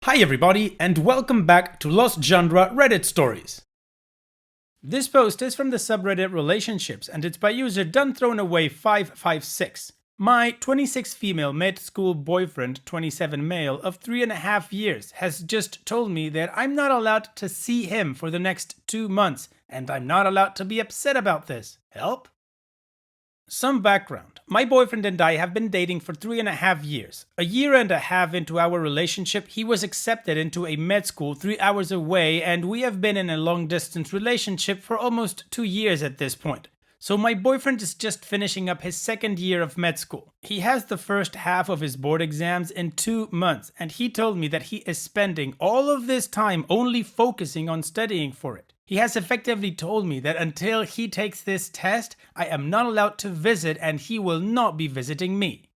Hi everybody, and welcome back to Lost Genre Reddit Stories. This post is from the subreddit Relationships, and it's by user DoneThrownAway556. My 26 female mid-school boyfriend, 27 male, of 3.5 years has just told me that I'm not allowed to see him for the next 2 months, and I'm not allowed to be upset about this. Help? Some background. My boyfriend and I have been dating for 3.5 years. A year and a half into our relationship, he was accepted into a med school 3 hours away, and we have been in a long-distance relationship for almost 2 years at this point. So my boyfriend is just finishing up his second year of med school. He has the first half of his board exams in 2 months, and he told me that he is spending all of this time only focusing on studying for it. He has effectively told me that until he takes this test, I am not allowed to visit and he will not be visiting me.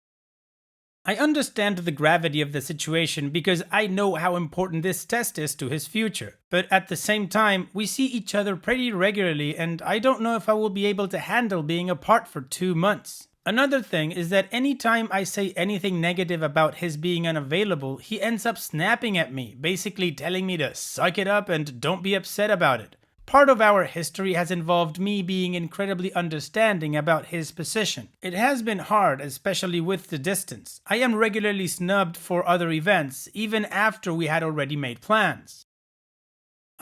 I understand the gravity of the situation because I know how important this test is to his future, but at the same time, we see each other pretty regularly and I don't know if I will be able to handle being apart for 2 months. Another thing is that anytime I say anything negative about his being unavailable, he ends up snapping at me, basically telling me to suck it up and don't be upset about it. Part of our history has involved me being incredibly understanding about his position. It has been hard, especially with the distance. I am regularly snubbed for other events, even after we had already made plans.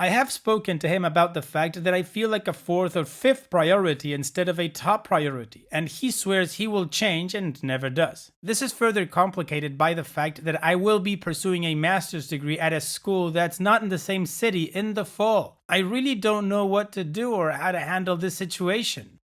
I have spoken to him about the fact that I feel like a 4th or 5th priority instead of a top priority, and he swears he will change and never does. This is further complicated by the fact that I will be pursuing a master's degree at a school that's not in the same city in the fall. I really don't know what to do or how to handle this situation.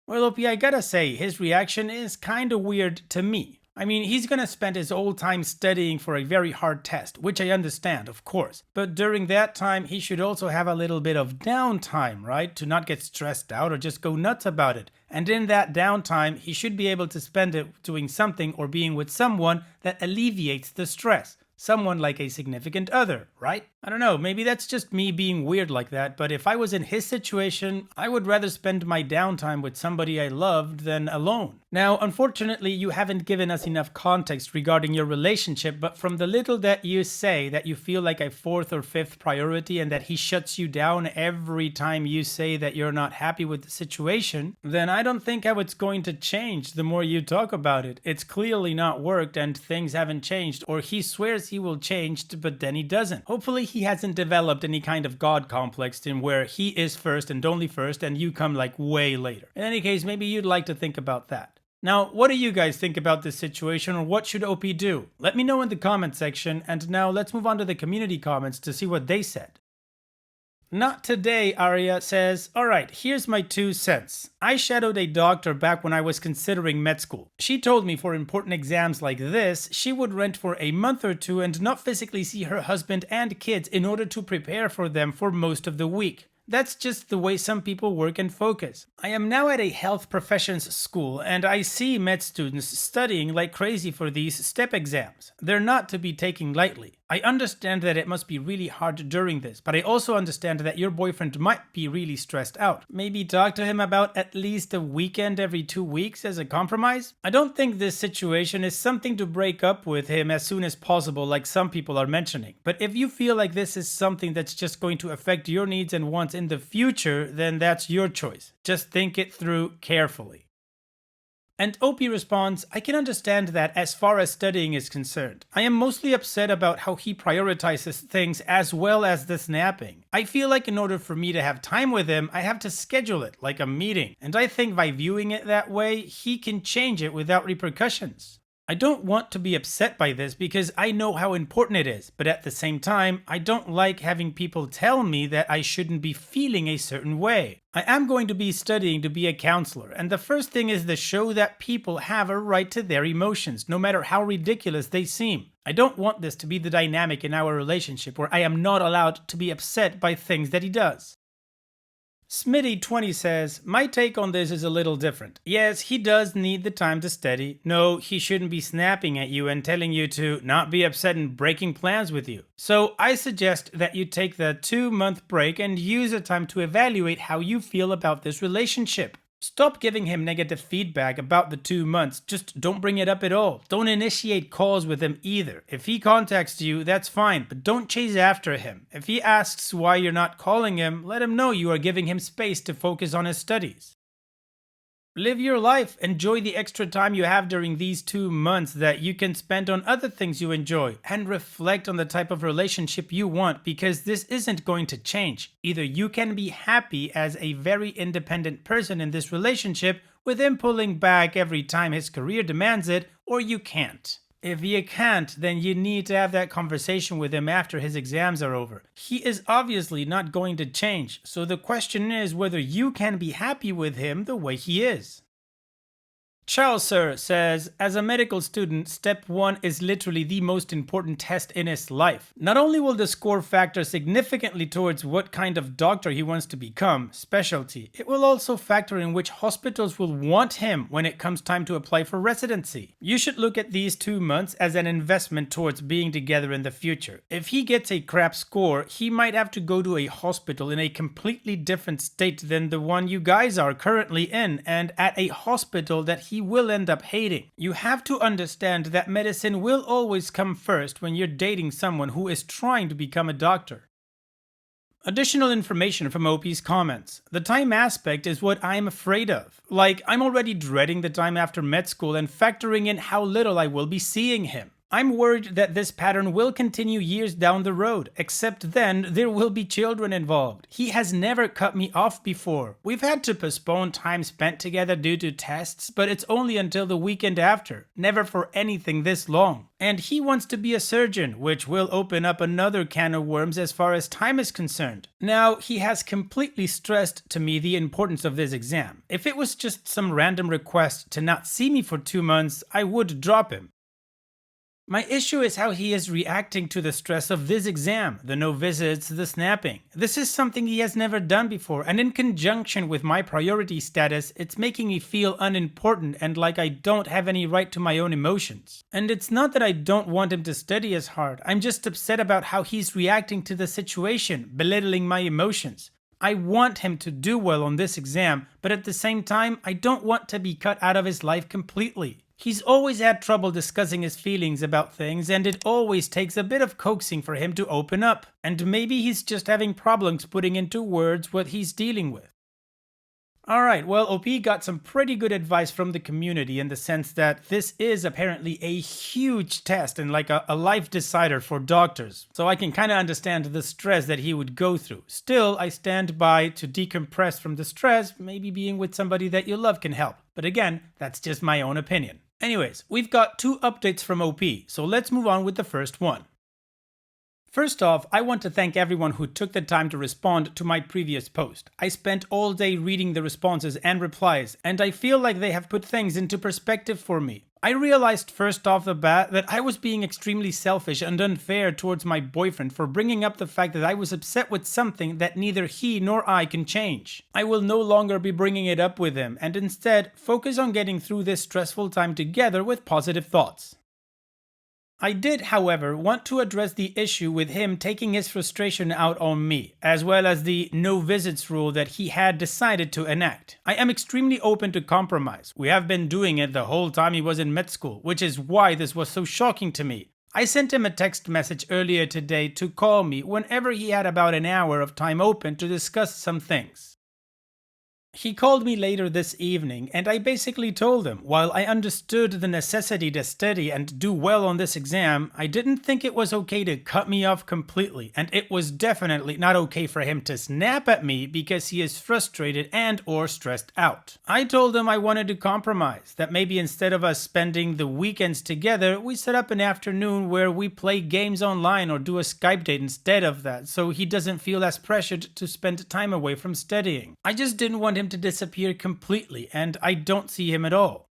Well, Opie, I gotta say, his reaction is kinda weird to me. I mean, he's gonna spend his whole time studying for a very hard test, which I understand, of course. But during that time, he should also have a little bit of downtime, right? To not get stressed out or just go nuts about it. And in that downtime, he should be able to spend it doing something or being with someone that alleviates the stress. Someone like a significant other, right? I don't know, maybe that's just me being weird like that, but if I was in his situation, I would rather spend my downtime with somebody I loved than alone. Now, unfortunately, you haven't given us enough context regarding your relationship, but from the little that you say that you feel like a 4th or 5th priority and that he shuts you down every time you say that you're not happy with the situation, then I don't think how it's going to change the more you talk about it. It's clearly not worked and things haven't changed, or he swears he will change, but then he doesn't. Hopefully he hasn't developed any kind of god complex in where he is first and only first and you come like way later. In any case, maybe you'd like to think about that. Now, what do you guys think about this situation, or what should OP do? Let me know in the comment section, and now let's move on to the community comments to see what they said. Not today, Arya says, alright, here's my 2 cents. I shadowed a doctor back when I was considering med school. She told me for important exams like this, she would rent for a month or 2 and not physically see her husband and kids in order to prepare for them for most of the week. That's just the way some people work and focus. I am now at a health professions school and I see med students studying like crazy for these STEP exams. They're not to be taken lightly. I understand that it must be really hard during this, but I also understand that your boyfriend might be really stressed out. Maybe talk to him about at least a weekend every 2 weeks as a compromise? I don't think this situation is something to break up with him as soon as possible like some people are mentioning. But if you feel like this is something that's just going to affect your needs and wants in the future, then that's your choice. Just think it through carefully. And OP responds, I can understand that as far as studying is concerned. I am mostly upset about how he prioritizes things as well as the snapping. I feel like in order for me to have time with him, I have to schedule it like a meeting. And I think by viewing it that way, he can change it without repercussions. I don't want to be upset by this because I know how important it is, but at the same time, I don't like having people tell me that I shouldn't be feeling a certain way. I am going to be studying to be a counselor, and the first thing is to show that people have a right to their emotions, no matter how ridiculous they seem. I don't want this to be the dynamic in our relationship where I am not allowed to be upset by things that he does. Smitty20 says, my take on this is a little different. Yes, he does need the time to study. No, he shouldn't be snapping at you and telling you to not be upset and breaking plans with you. So I suggest that you take the 2-month break and use the time to evaluate how you feel about this relationship. Stop giving him negative feedback about the 2 months. Just don't bring it up at all. Don't initiate calls with him either. If he contacts you, that's fine, but don't chase after him. If he asks why you're not calling him, let him know you are giving him space to focus on his studies. Live your life. Enjoy the extra time you have during these 2 months that you can spend on other things you enjoy, and reflect on the type of relationship you want, because this isn't going to change. Either you can be happy as a very independent person in this relationship with him pulling back every time his career demands it, or you can't. If you can't, then you need to have that conversation with him after his exams are over. He is obviously not going to change, so the question is whether you can be happy with him the way he is. Charles Sir says, as a medical student, step 1 is literally the most important test in his life. Not only will the score factor significantly towards what kind of doctor he wants to become, specialty, it will also factor in which hospitals will want him when it comes time to apply for residency. You should look at these 2 months as an investment towards being together in the future. If he gets a crap score, he might have to go to a hospital in a completely different state than the one you guys are currently in, and at a hospital that he will end up hating. You have to understand that medicine will always come first when you're dating someone who is trying to become a doctor. Additional information from OP's comments. The time aspect is what I'm afraid of. Like, I'm already dreading the time after med school and factoring in how little I will be seeing him. I'm worried that this pattern will continue years down the road, except then there will be children involved. He has never cut me off before. We've had to postpone time spent together due to tests, but it's only until the weekend after, never for anything this long. And he wants to be a surgeon, which will open up another can of worms as far as time is concerned. Now, he has completely stressed to me the importance of this exam. If it was just some random request to not see me for 2 months, I would drop him. My issue is how he is reacting to the stress of this exam, the no visits, the snapping. This is something he has never done before, and in conjunction with my priority status, it's making me feel unimportant and like I don't have any right to my own emotions. And it's not that I don't want him to study as hard, I'm just upset about how he's reacting to the situation, belittling my emotions. I want him to do well on this exam, but at the same time, I don't want to be cut out of his life completely. He's always had trouble discussing his feelings about things, and it always takes a bit of coaxing for him to open up. And maybe he's just having problems putting into words what he's dealing with. Alright, well, OP got some pretty good advice from the community in the sense that this is apparently a huge test and like a life decider for doctors. So I can kind of understand the stress that he would go through. Still, I stand by to decompress from the stress. Maybe being with somebody that you love can help. But again, that's just my own opinion. Anyways, we've got 2 updates from OP, so let's move on with the first one. First off, I want to thank everyone who took the time to respond to my previous post. I spent all day reading the responses and replies, and I feel like they have put things into perspective for me. I realized first off the bat that I was being extremely selfish and unfair towards my boyfriend for bringing up the fact that I was upset with something that neither he nor I can change. I will no longer be bringing it up with him and instead focus on getting through this stressful time together with positive thoughts. I did, however, want to address the issue with him taking his frustration out on me, as well as the no visits rule that he had decided to enact. I am extremely open to compromise. We have been doing it the whole time he was in med school, which is why this was so shocking to me. I sent him a text message earlier today to call me whenever he had about an hour of time open to discuss some things. He called me later this evening, and I basically told him, while I understood the necessity to study and do well on this exam, I didn't think it was okay to cut me off completely, and it was definitely not okay for him to snap at me because he is frustrated and or stressed out. I told him I wanted to compromise, that maybe instead of us spending the weekends together, we set up an afternoon where we play games online or do a Skype date instead of that, so he doesn't feel as pressured to spend time away from studying. I just didn't want him to disappear completely, and I don't see him at all.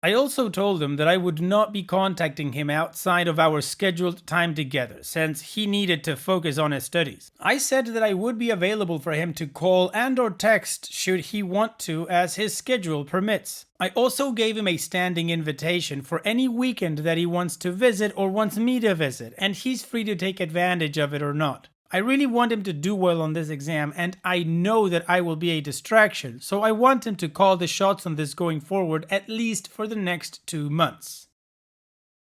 I also told him that I would not be contacting him outside of our scheduled time together, since he needed to focus on his studies. I said that I would be available for him to call and or text should he want to, as his schedule permits. I also gave him a standing invitation for any weekend that he wants to visit or wants me to visit, and he's free to take advantage of it or not. I really want him to do well on this exam, and I know that I will be a distraction, so I want him to call the shots on this going forward, at least for the next 2 months.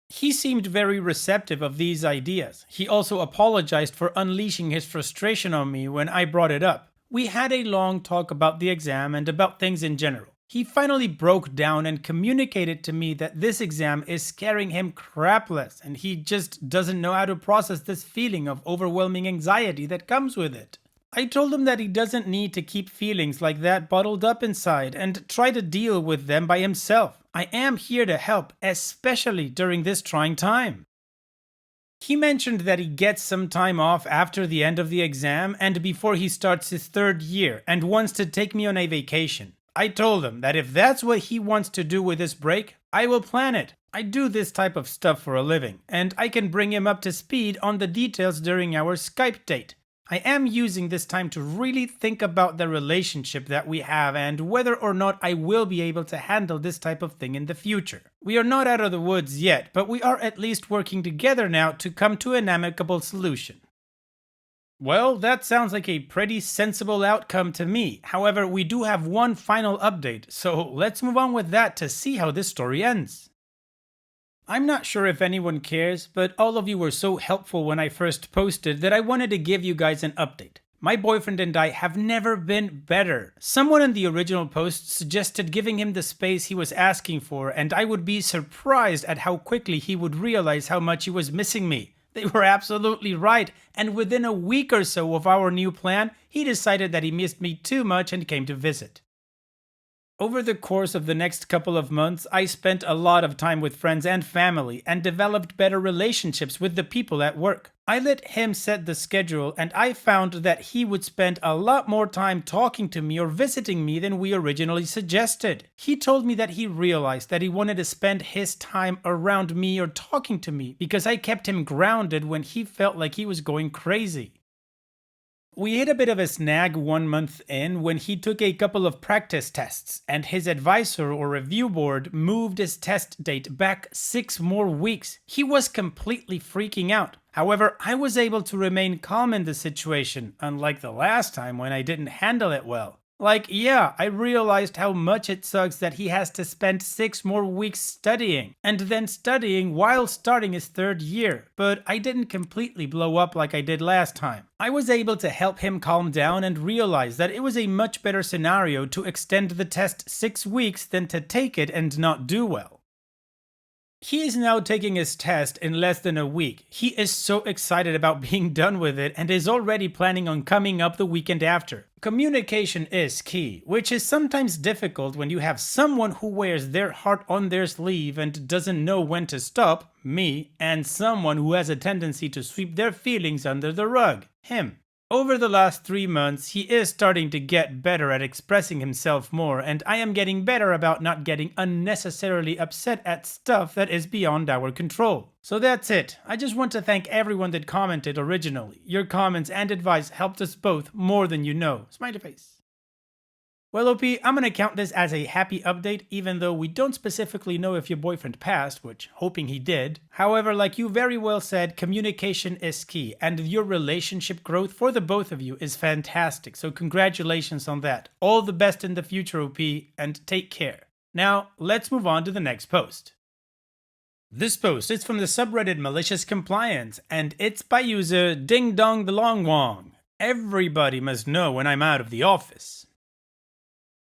He seemed very receptive of these ideas. He also apologized for unleashing his frustration on me when I brought it up. We had a long talk about the exam and about things in general. He finally broke down and communicated to me that this exam is scaring him crapless and he just doesn't know how to process this feeling of overwhelming anxiety that comes with it. I told him that he doesn't need to keep feelings like that bottled up inside and try to deal with them by himself. I am here to help, especially during this trying time. He mentioned that he gets some time off after the end of the exam and before he starts his 3rd year and wants to take me on a vacation. I told him that if that's what he wants to do with this break, I will plan it. I do this type of stuff for a living, and I can bring him up to speed on the details during our Skype date. I am using this time to really think about the relationship that we have and whether or not I will be able to handle this type of thing in the future. We are not out of the woods yet, but we are at least working together now to come to an amicable solution. Well, that sounds like a pretty sensible outcome to me. However, we do have one final update, so let's move on with that to see how this story ends. I'm not sure if anyone cares, but all of you were so helpful when I first posted that I wanted to give you guys an update. My boyfriend and I have never been better. Someone in the original post suggested giving him the space he was asking for, and I would be surprised at how quickly he would realize how much he was missing me. They were absolutely right, and within a week or so of our new plan, he decided that he missed me too much and came to visit. Over the course of the next couple of months, I spent a lot of time with friends and family and developed better relationships with the people at work. I let him set the schedule and I found that he would spend a lot more time talking to me or visiting me than we originally suggested. He told me that he realized that he wanted to spend his time around me or talking to me because I kept him grounded when he felt like he was going crazy. We hit a bit of a snag 1 month in when he took a couple of practice tests and his advisor or review board moved his test date back 6 more weeks. He was completely freaking out. However, I was able to remain calm in the situation, unlike the last time when I didn't handle it well. I realized how much it sucks that he has to spend 6 more weeks studying, and then studying while starting his 3rd year, but I didn't completely blow up like I did last time. I was able to help him calm down and realize that it was a much better scenario to extend the test 6 weeks than to take it and not do well. He is now taking his test in less than a week. He is so excited about being done with it and is already planning on coming up the weekend after. Communication is key, which is sometimes difficult when you have someone who wears their heart on their sleeve and doesn't know when to stop, me, and someone who has a tendency to sweep their feelings under the rug, him. Over the last 3 months, he is starting to get better at expressing himself more, and I am getting better about not getting unnecessarily upset at stuff that is beyond our control. So that's it. I just want to thank everyone that commented originally. Your comments and advice helped us both more than you know. Smiley face. Well, OP, I'm gonna count this as a happy update, even though we don't specifically know if your boyfriend passed, which hoping he did. However, like you very well said, communication is key, and your relationship growth for the both of you is fantastic, so congratulations on that. All the best in the future, OP, and take care. Now, let's move on to the next post. This post is from the subreddit Malicious Compliance, and it's by user Ding Dong the Long Wong. Everybody must know when I'm out of the office.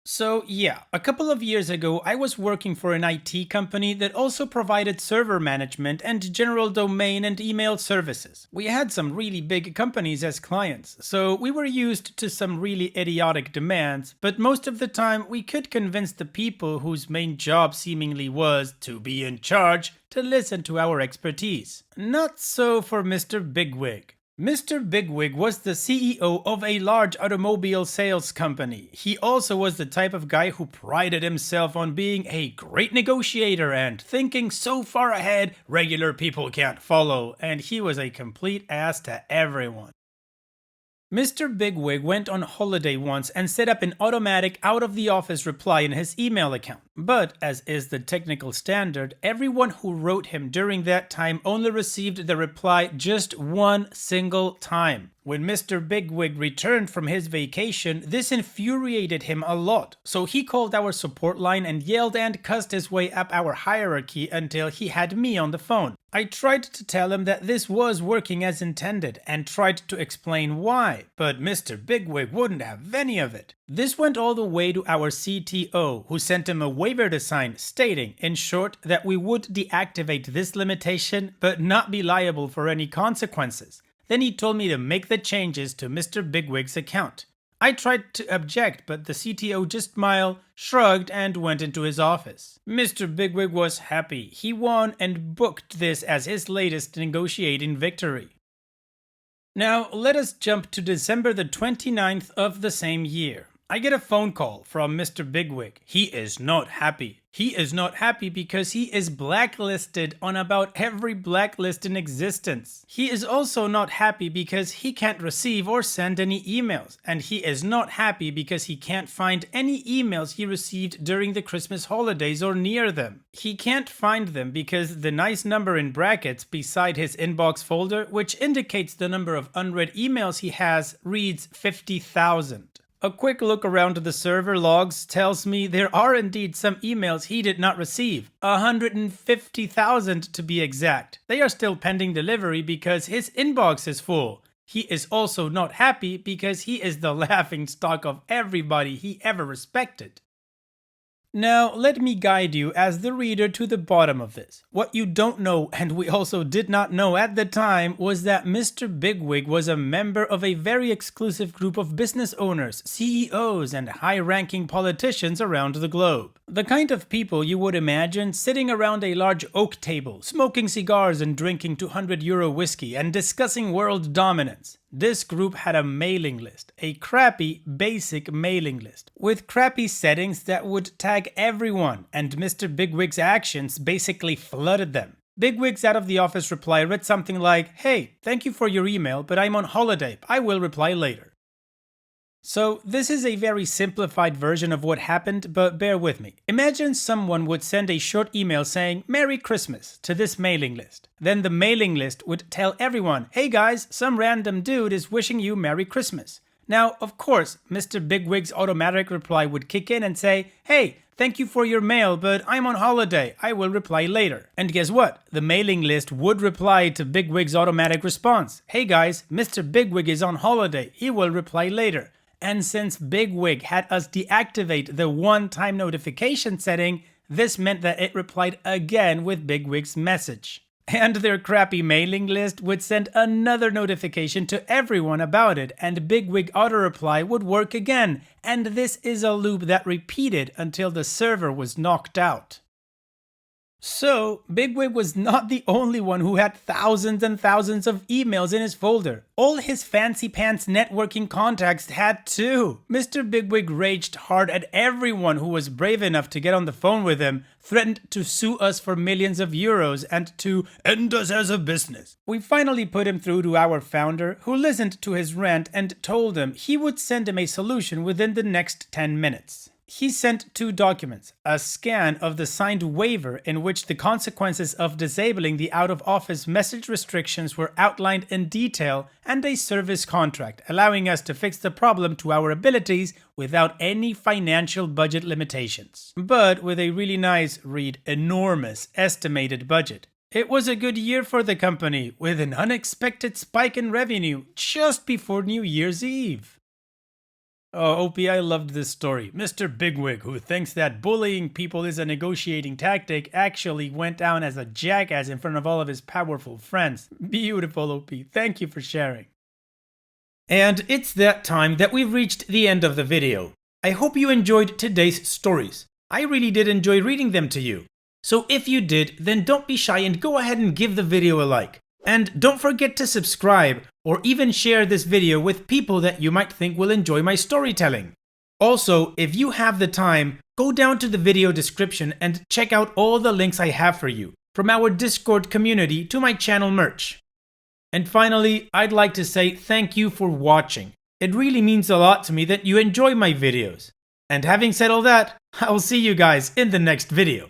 So yeah, a couple of years ago I was working for an IT company that also provided server management and general domain and email services. We had some really big companies as clients, so we were used to some really idiotic demands, but most of the time we could convince the people whose main job seemingly was to be in charge to listen to our expertise. Not so for Mr. Bigwig. Mr. Bigwig was the CEO of a large automobile sales company. He also was the type of guy who prided himself on being a great negotiator and thinking so far ahead regular people can't follow, and he was a complete ass to everyone. Mr. Bigwig went on holiday once and set up an automatic out-of-the-office reply in his email account. But, as is the technical standard, everyone who wrote him during that time only received the reply just one single time. When Mr. Bigwig returned from his vacation, this infuriated him a lot, so he called our support line and yelled and cussed his way up our hierarchy until he had me on the phone. I tried to tell him that this was working as intended and tried to explain why, but Mr. Bigwig wouldn't have any of it. This went all the way to our CTO, who sent him a waiver to sign stating, in short, that we would deactivate this limitation but not be liable for any consequences. Then he told me to make the changes to Mr. Bigwig's account. I tried to object, but the CTO just smiled, shrugged, and went into his office. Mr. Bigwig was happy. He won and booked this as his latest negotiating victory. Now, let us jump to December the 29th of the same year. I get a phone call from Mr. Bigwig. He is not happy. He is not happy because he is blacklisted on about every blacklist in existence. He is also not happy because he can't receive or send any emails. And he is not happy because he can't find any emails he received during the Christmas holidays or near them. He can't find them because the nice number in brackets beside his inbox folder, which indicates the number of unread emails he has, reads 50,000. A quick look around the server logs tells me there are indeed some emails he did not receive, 150,000 to be exact. They are still pending delivery because his inbox is full. He is also not happy because he is the laughingstock of everybody he ever respected. Now, let me guide you as the reader to the bottom of this. What you don't know, and we also did not know at the time, was that Mr. Bigwig was a member of a very exclusive group of business owners, CEOs, and high-ranking politicians around the globe. The kind of people you would imagine sitting around a large oak table, smoking cigars and drinking 200-euro whiskey and discussing world dominance. This group had a mailing list, a crappy, basic mailing list, with crappy settings that would tag everyone, and Mr. Bigwig's actions basically flooded them. Bigwig's out of the office reply read something like, "Hey, thank you for your email, but I'm on holiday. I will reply later." So this is a very simplified version of what happened, but bear with me. Imagine someone would send a short email saying Merry Christmas to this mailing list. Then the mailing list would tell everyone, "Hey guys, some random dude is wishing you Merry Christmas." Now, of course, Mr. Bigwig's automatic reply would kick in and say, "Hey, thank you for your mail, but I'm on holiday. I will reply later." And guess what? The mailing list would reply to Bigwig's automatic response. "Hey guys, Mr. Bigwig is on holiday. He will reply later." And since Bigwig had us deactivate the one-time notification setting, this meant that it replied again with Bigwig's message. And their crappy mailing list would send another notification to everyone about it, and Bigwig auto-reply would work again. And this is a loop that repeated until the server was knocked out. So, Bigwig was not the only one who had thousands and thousands of emails in his folder. All his fancy pants networking contacts had too. Mr. Bigwig raged hard at everyone who was brave enough to get on the phone with him, threatened to sue us for millions of euros, and to end us as a business. We finally put him through to our founder, who listened to his rant and told him he would send him a solution within the next 10 minutes. He sent 2 documents, a scan of the signed waiver in which the consequences of disabling the out-of-office message restrictions were outlined in detail, and a service contract allowing us to fix the problem to our abilities without any financial budget limitations. But with a really nice, read enormous, estimated budget. It was a good year for the company, with an unexpected spike in revenue just before New Year's Eve. Oh, OP, I loved this story. Mr. Bigwig, who thinks that bullying people is a negotiating tactic, actually went down as a jackass in front of all of his powerful friends. Beautiful, OP. Thank you for sharing. And it's that time that we've reached the end of the video. I hope you enjoyed today's stories. I really did enjoy reading them to you. So if you did, then don't be shy and go ahead and give the video a like. And don't forget to subscribe or even share this video with people that you might think will enjoy my storytelling. Also, if you have the time, go down to the video description and check out all the links I have for you, from our Discord community to my channel merch. And finally, I'd like to say thank you for watching. It really means a lot to me that you enjoy my videos. And having said all that, I will see you guys in the next video.